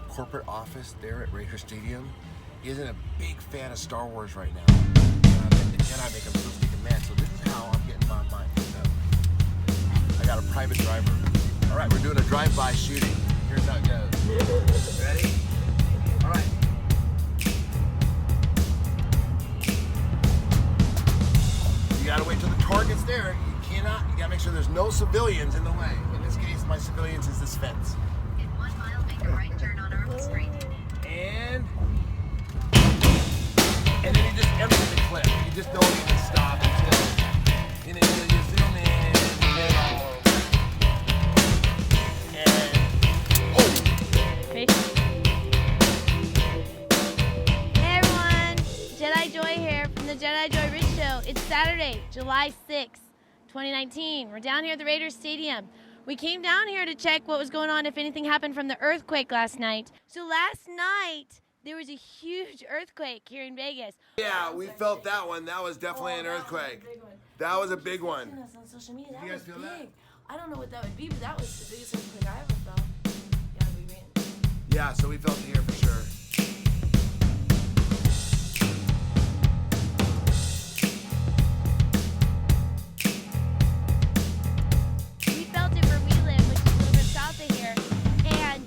corporate office there at Raider Stadium. He isn't a big fan of Star Wars right now. The Jedi make him so stinking mad, so this is how I'm getting my mind. I got a private driver. All right, we're doing a drive-by shooting. Here's how it goes. Ready? All right. You gotta wait till the target's there. You gotta make sure there's no civilians in the way. In this case, my civilians is this fence. In 1 mile, make a right turn on Earth Street. And then you just empty the clip. You just don't even stop until you zoom in, get it all over. And Hey everyone, JediJoy here from the JediJoyRich Show. It's Saturday, July 6th, 2019. We're down here at the Raiders Stadium. We came down here to check what was going on, if anything happened from the earthquake last night. So last night, there was a huge earthquake here in Vegas. yeah, we felt that one. That was definitely an earthquake. That was a big one. On social media, that You guys was feel big. that? I don't know what that would be, but that was the biggest earthquake I ever felt. Yeah, we ran. Yeah, so we felt it here for sure. We felt it where we live, which is a little bit south of here, and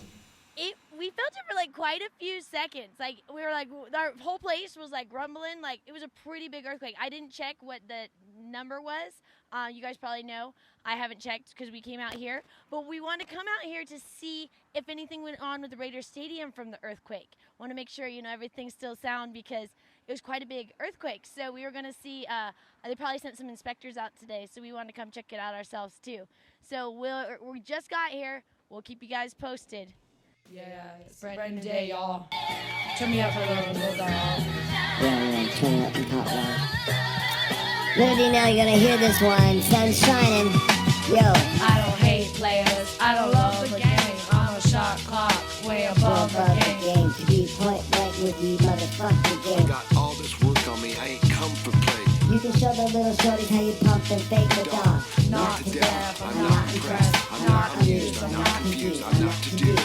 we felt it for like quite a few seconds. Like we were like, our whole place was like rumbling. Like it was a pretty big earthquake. I didn't check what the number was. You guys probably know. I haven't checked because we came out here, but we want to come out here to see if anything went on with the Raiders Stadium from the earthquake. Want to make sure everything's still sound because it was quite a big earthquake. So we were going to see. They probably sent some inspectors out today, so we wanted to come check it out ourselves too. So we just got here. We'll keep you guys posted. Yeah, it's a brand new day, y'all. Turn me up for a little bit, y'all. Yeah, turn it up and talk loud. Little do you know, you're gonna hear this one. Sun's shining. Yo. I don't hate players, I don't love the game. I'm a shot clock, way above the game. To be point blank with you, motherfucking game. I got all this work on me, I ain't come for play. You can show the little shorties how you pump and fake the dog. Not to death, I'm not impressed, I'm not amused, I'm not confused, I'm not to do.